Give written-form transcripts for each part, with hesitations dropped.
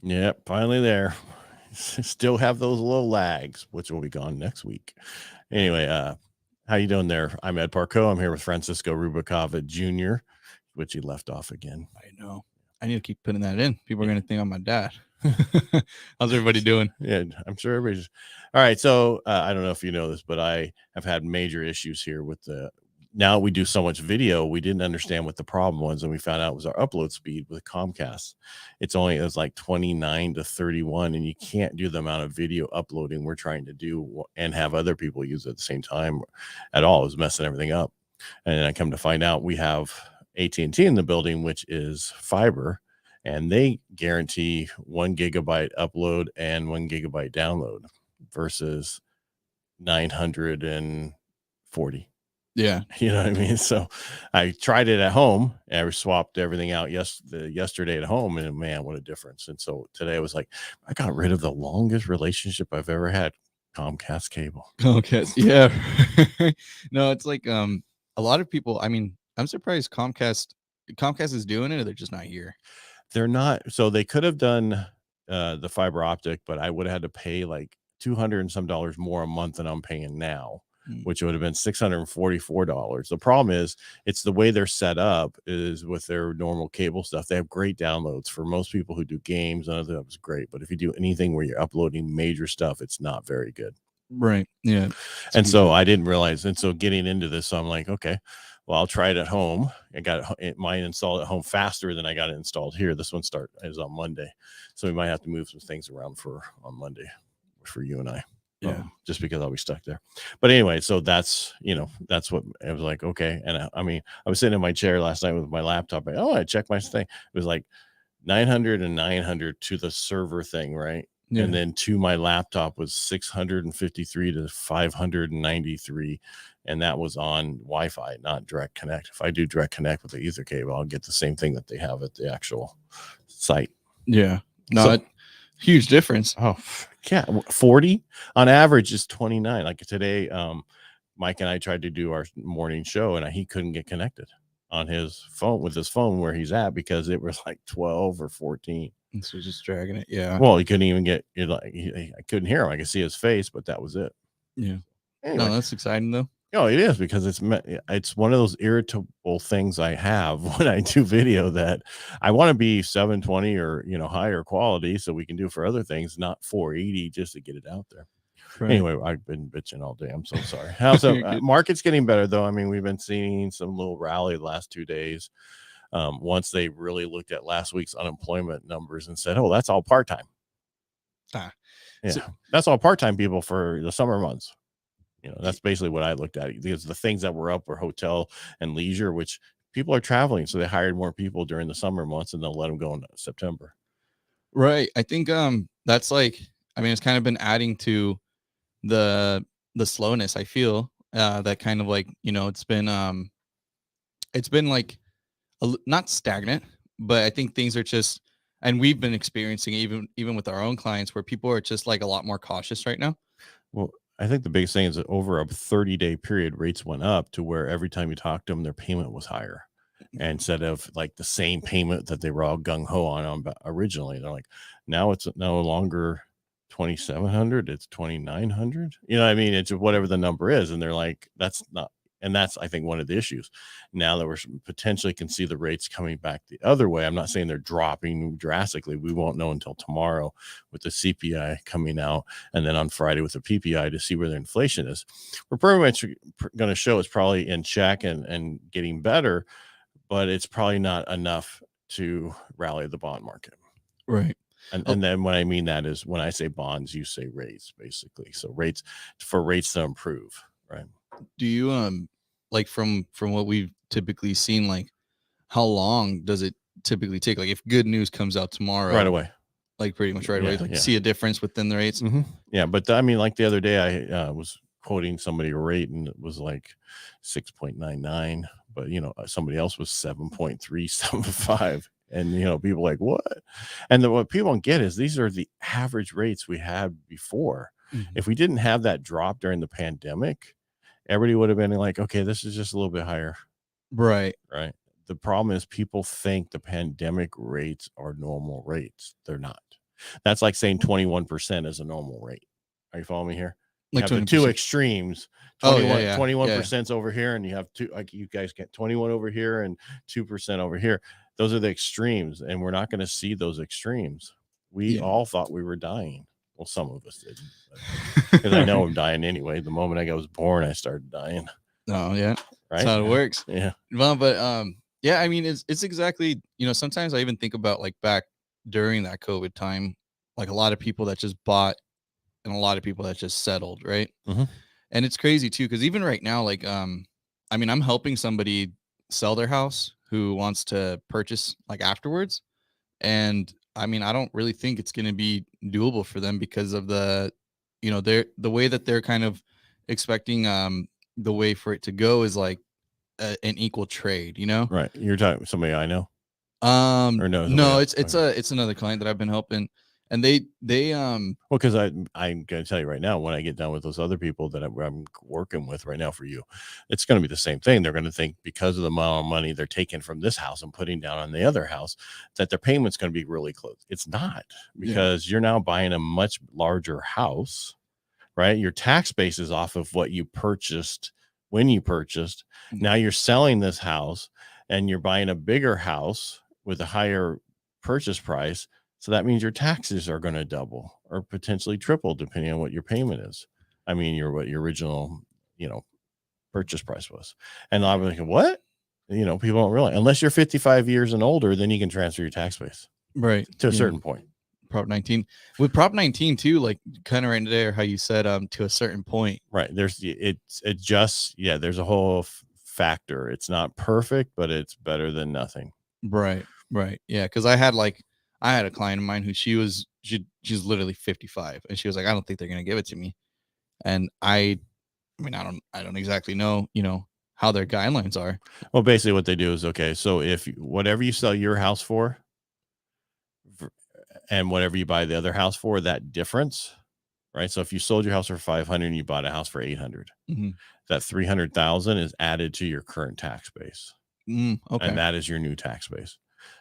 Yep, finally there. Still have those little lags, which will be gone next week. Anyway, how you doing there? I'm Ed Parcaut. I'm here with Francisco Ruvalcaba Jr., which he left off again. I know. I need to keep putting that in. People are going to think I'm my dad. How's everybody doing? Yeah, I'm sure everybody's all right. So I don't know if you know this, but I have had major issues here with now we do so much video. We didn't understand what the problem was, and we found out it was our upload speed with Comcast. It was like 29 to 31, and you can't do the amount of video uploading we're trying to do and have other people use it at the same time at all. It was messing everything up. And then I come to find out we have AT&T in the building, which is fiber, and they guarantee 1 gigabyte upload and 1 gigabyte download versus 940. Yeah. You know what I mean? So I tried it at home and I swapped everything out yesterday at home, and man, what a difference. And so today I was like, I got rid of the longest relationship I've ever had, Comcast cable. Comcast. Yeah. No, it's like a lot of people, I mean, I'm surprised Comcast is doing it, or they're just not here. They're not. So they could have done the fiber optic, but I would have had to pay like $200 and some more a month than I'm paying now, which would have been $644. The problem is it's the way they're set up is with their normal cable stuff. They have great downloads for most people who do games, and that was great. But if you do anything where you're uploading major stuff, it's not very good. Right. Yeah. And so I didn't realize. And so getting into this, so I'm like, okay, well, I'll try it at home. I got mine installed at home faster than I got it installed here. This one is on Monday. So we might have to move some things around on Monday for you and I. Yeah. Just because I'll be stuck there. But anyway, so that's what I was like, okay. And I mean, I was sitting in my chair last night with my laptop. I checked my thing. It was like 900 and 900 to the server thing, right? Yeah. And then to my laptop was 653 to 593. And that was on Wi-Fi, not direct connect. If I do direct connect with the Ether cable, I'll get the same thing that they have at the actual site. Yeah. No, huge difference. Oh, yeah. 40 on average is 29. Like today, Mike and I tried to do our morning show, and he couldn't get connected on his phone where he's at because it was like 12 or 14. And so just dragging it. Yeah. Well, he couldn't even get it. Like I couldn't hear him. I could see his face, but that was it. Yeah. Anyway. No, that's exciting though. No, it is, because it's one of those irritable things I have when I do video, that I want to be 720 or higher quality so we can do for other things, not 480 just to get it out there. Right. Anyway, I've been bitching all day. I'm so sorry. How's the market's getting better though? I mean, we've been seeing some little rally the last 2 days. Once they really looked at last week's unemployment numbers and said, "Oh, that's all part-time." That's all part-time people for the summer months. That's basically what I looked at, because the things that were up were hotel and leisure, which people are traveling. So they hired more people during the summer months, and they'll let them go in September. Right. I think that's like, I mean, it's kind of been adding to the slowness. I feel that kind of like, it's been like not stagnant, but I think things are just, and we've been experiencing even with our own clients, where people are just like a lot more cautious right now. Well, I think the biggest thing is that over a 30-day period, rates went up to where every time you talked to them, their payment was higher. And instead of like the same payment that they were all gung-ho on originally, they're like, now it's no longer 2,700, it's 2,900. You know what I mean? It's whatever the number is. And they're like, that's not. And that's, I think, one of the issues. Now that we're potentially can see the rates coming back the other way. I'm not saying they're dropping drastically. We won't know until tomorrow with the CPI coming out, and then on Friday with the PPI to see where the inflation is. We're pretty much going to show it's probably in check and getting better, but it's probably not enough to rally the bond market. Right. And then what I mean that is, when I say bonds, you say rates, basically. So rates to improve, right? Do you like from what we've typically seen, like how long does it typically take? Like if good news comes out tomorrow, right away, like pretty much right away, like see a difference within the rates. Mm-hmm. Yeah, but I mean, like the other day I was quoting somebody a rate and it was like 6.99, but somebody else was 7.375. And people like, what? And what people don't get is these are the average rates we had before. Mm-hmm. If we didn't have that drop during the pandemic, everybody would have been like, okay, this is just a little bit higher. Right. The problem is people think the pandemic rates are normal rates. They're not. That's like saying 21% is a normal rate. Are you following me here? You Like have the two 20%. extremes. Oh, yeah. 21% over here, and you have two, like you guys get 21 over here and 2% over here. Those are the extremes, and we're not going to see those extremes. We all thought we were dying. Well, some of us didn't, because I know I'm dying anyway. The moment I was born, I started dying. Oh, yeah. Right? That's how it works. Yeah. Well, but yeah, I mean, it's exactly, you know, sometimes I even think about like back during that COVID time, like a lot of people that just bought and a lot of people that just settled, right? Mhm. And it's crazy too, because even right now, like, I mean, I'm helping somebody sell their house who wants to purchase like afterwards. And I mean, I don't really think it's going to be doable for them because of the, you know, the way that they're kind of expecting the way for it to go is like an equal trade, you know? Right. You're talking somebody I know, or no? No, Else? it's another client that I've been helping, and they well, because I'm going to tell you right now, when I get done with those other people that I'm working with right now for you, it's going to be the same thing. They're going to think because of the amount of money they're taking from this house and putting down on the other house, that their payment's going to be really close. It's not, because you're now buying a much larger house, right? Your tax base is off of what you purchased when you purchased. Now you're selling this house and you're buying a bigger house with a higher purchase price. So that means your taxes are going to double or potentially triple, depending on what your payment is. I mean, what your original, purchase price was. And I'm like, what? People don't realize, unless you're 55 years and older, then you can transfer your tax base, right, to a certain point. Prop 19 with Prop 19 too, like kind of right there, how you said, to a certain point. Right. There's there's a whole factor. It's not perfect, but it's better than nothing. Right. Yeah. Cause I had a client of mine who she's literally 55 and she was like, I don't think they're going to give it to me. And I mean, I don't exactly know, how their guidelines are. Well, basically what they do is, okay, so if whatever you sell your house for and whatever you buy the other house for, that difference, right? So if you sold your house for 500 and you bought a house for 800, that 300,000 is added to your current tax base. Okay. And that is your new tax base.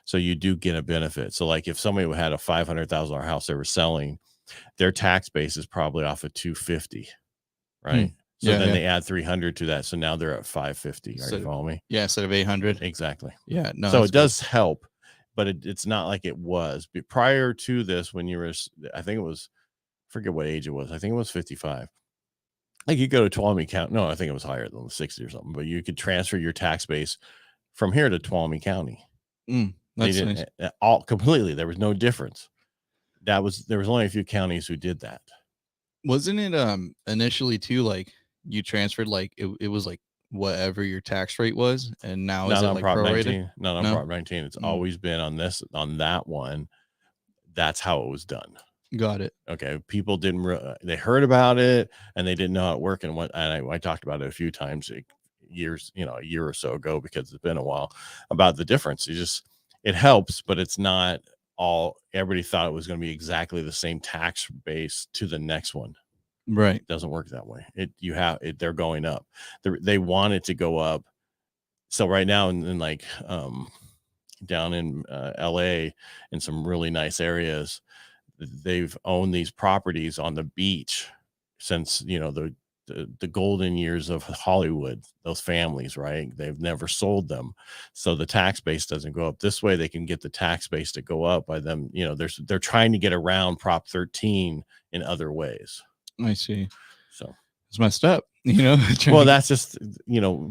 So you do get a benefit. So like if somebody had a $500,000 house they were selling, their tax base is probably off of 250, right? So then they add 300 to that. So now they're at 550. Are you following me? Yeah, instead of 800. Exactly. Yeah. No. So it does help, but it's not like it was. But prior to this, when you were, I think it was, forget what age it was. I think it was 55. Like you go to Tuolumne County. No, I think it was higher than 60 or something. But you could transfer your tax base from here to Tuolumne County. That's they didn't all completely. There was no difference. There was only a few counties who did that. Wasn't it initially too, like you transferred like it was like whatever your tax rate was, and now not is it on like Prop prorated? 19. Not on Prop 19. It's always been on that one. That's how it was done. Got it. Okay. People didn't they heard about it and they didn't know how it worked. And I talked about it a few times, years, a year or so ago, because it's been a while, about the difference. It helps, but it's not all. Everybody thought it was going to be exactly the same tax base to the next one. Right. It doesn't work that way. They're going up. They want it to go up. So right now in like down in LA, in some really nice areas, they've owned these properties on the beach since the golden years of Hollywood. Those families, right? They've never sold them, so the tax base doesn't go up. This way they can get the tax base to go up by them. They're trying to get around Prop 13 in other ways. I see. So it's messed up. Well, that's just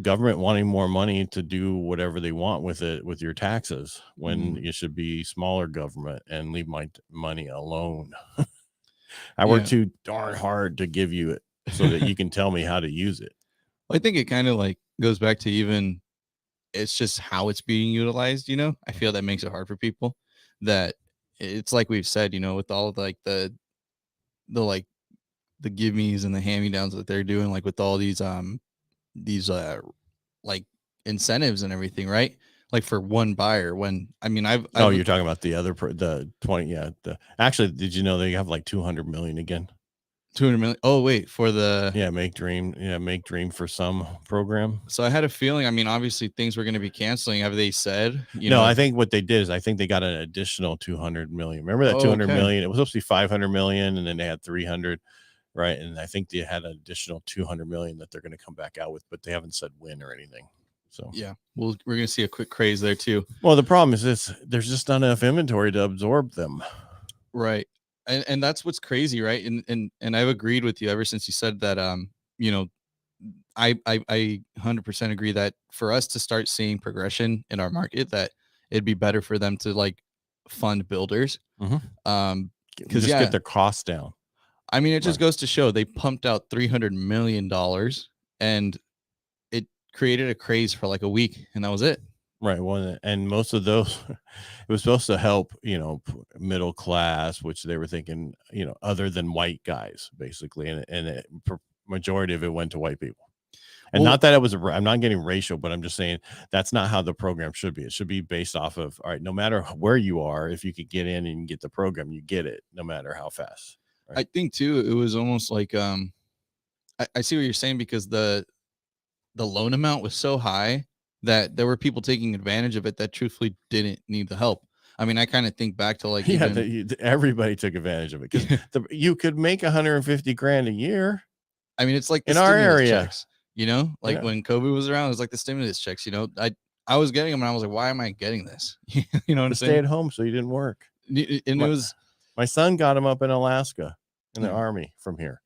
government wanting more money to do whatever they want with it, with your taxes, when it should be smaller government and leave my money alone. I work too darn hard to give you it so that you can tell me how to use it. Well, I think it kind of like goes back to even it's just how it's being utilized. I feel that makes it hard for people. That it's like we've said, with all of like the like the gimmies and the hand-me-downs that they're doing, like with all these like incentives and everything, right? Like for one buyer. When you're talking about the other the 20. Actually, did you know they have like 200 million again? 200 million. Oh, wait, for the Make dream for some program. So I had a feeling, I mean, obviously things were going to be canceling. Have they said, No, I think what they did is I think they got an additional 200 million. Remember that Oh, 200 okay. million? It was supposed to be 500 million, and then they had 300, right? And I think they had an additional 200 million that they're going to come back out with, but they haven't said when or anything. So yeah, we're going to see a quick craze there too. Well, the problem is this: there's just not enough inventory to absorb them. Right. And that's what's crazy, right? And I've agreed with you ever since you said that. You know, I 100% agree that for us to start seeing progression in our market, that it'd be better for them to like fund builders. Mm-hmm. Because just get their costs down. I mean, it just goes to show they pumped out $300 million and it created a craze for like a week, and that was it. Right. Well, and most of those, it was supposed to help, middle class, which they were thinking, other than white guys, basically, and majority of it went to white people. And not that it was, I'm not getting racial, but I'm just saying that's not how the program should be. It should be based off of, all right, no matter where you are, if you could get in and get the program, you get it, no matter how fast. Right? I think too, it was almost like, I see what you're saying, because the loan amount was so high that there were people taking advantage of it that truthfully didn't need the help. I mean, I kind of think back to like, everybody took advantage of it, because you could make 150 grand a year. I mean, it's like in our area, checks, when COVID was around, it was like the stimulus checks, I was getting them and I was like, why am I getting this? You know what I'm saying? Stay at home so you didn't work. And my son got him up in Alaska in the Army from here.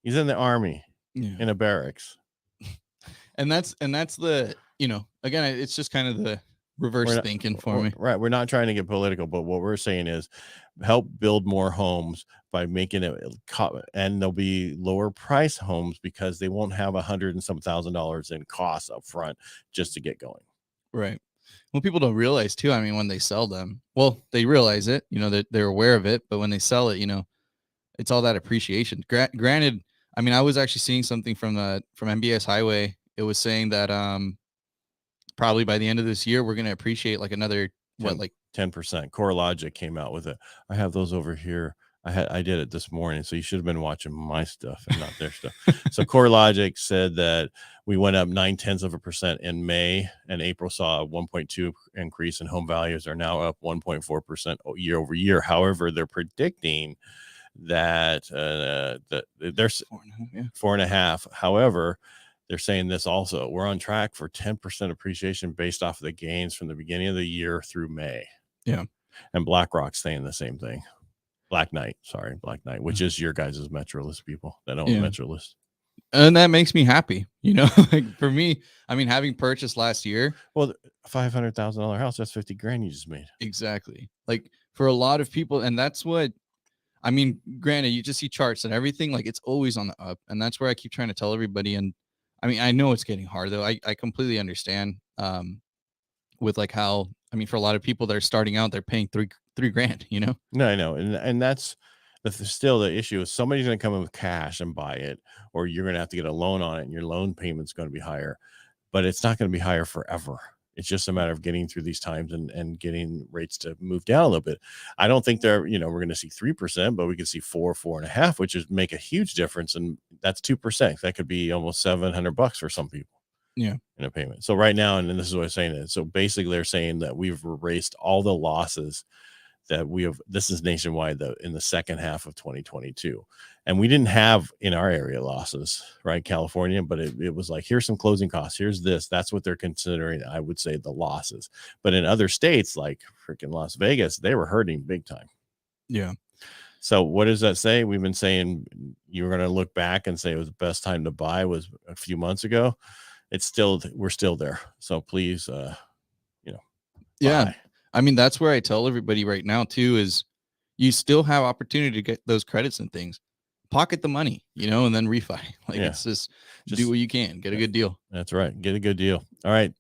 He's in the Army in a barracks. And that's the, again, it's just kind of the reverse thinking for me. Right. We're not trying to get political, but what we're saying is help build more homes by making it, and there'll be lower price homes because they won't have $100,000 and some $1,000 in costs up front just to get going. Right. Well, people don't realize too. I mean, when they sell them, well, they realize it, that they're aware of it, but when they sell it, it's all that appreciation. Granted, I mean, I was actually seeing something from MBS Highway. It was saying that probably by the end of this year, we're going to appreciate like another 10%. CoreLogic came out with it. I have those over here. I did it this morning, so you should have been watching my stuff and not their stuff. So CoreLogic said that we went up 0.9% in May, and April saw a 1.2 increase, and home values are now up 1.4% year over year. However, they're predicting that there's 4.5. However, they're saying this also. We're on track for 10% appreciation based off of the gains from the beginning of the year through May. Yeah. And BlackRock's saying the same thing. Black Knight, which is your guys' Metrolist people that own Metrolist. And that makes me happy. Like for me, I mean, having purchased last year. Well, $500,000 house, that's 50 grand you just made. Exactly. Like for a lot of people. And that's what, I mean, granted, you just see charts and everything, like it's always on the up. And that's where I keep trying to tell everybody. And I mean, I know it's getting hard though. I completely understand with like how, I mean, for a lot of people that are starting out, they're paying $3 grand, No, I know. And that's, but still the issue is somebody's going to come in with cash and buy it, or you're going to have to get a loan on it and your loan payment's going to be higher, but it's not going to be higher forever. It's just a matter of getting through these times and getting rates to move down a little bit. I don't think we're going to see 3%, but we can see 4.5, which is make a huge difference. And that's 2%. That could be almost $700 for some people. Yeah. In a payment. So right now, and this is what I'm saying. So basically they're saying that we've erased all the losses that we have. This is nationwide in the second half of 2022. And we didn't have in our area losses, right? California, but it was like, here's some closing costs. Here's this. That's what they're considering. I would say the losses, but in other states like freaking Las Vegas, they were hurting big time. Yeah. So what does that say? We've been saying you're going to look back and say it was the best time to buy was a few months ago. We're still there. So please, yeah. buy. I mean, that's where I tell everybody right now too, is you still have opportunity to get those credits and things. Pocket the money, and then refi. Like it's just do what you can, get a good deal. That's right. Get a good deal. All right.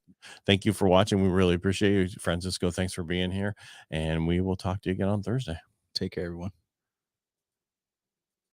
Thank you for watching. We really appreciate you, Francisco. Thanks for being here. And we will talk to you again on Thursday. Take care, everyone.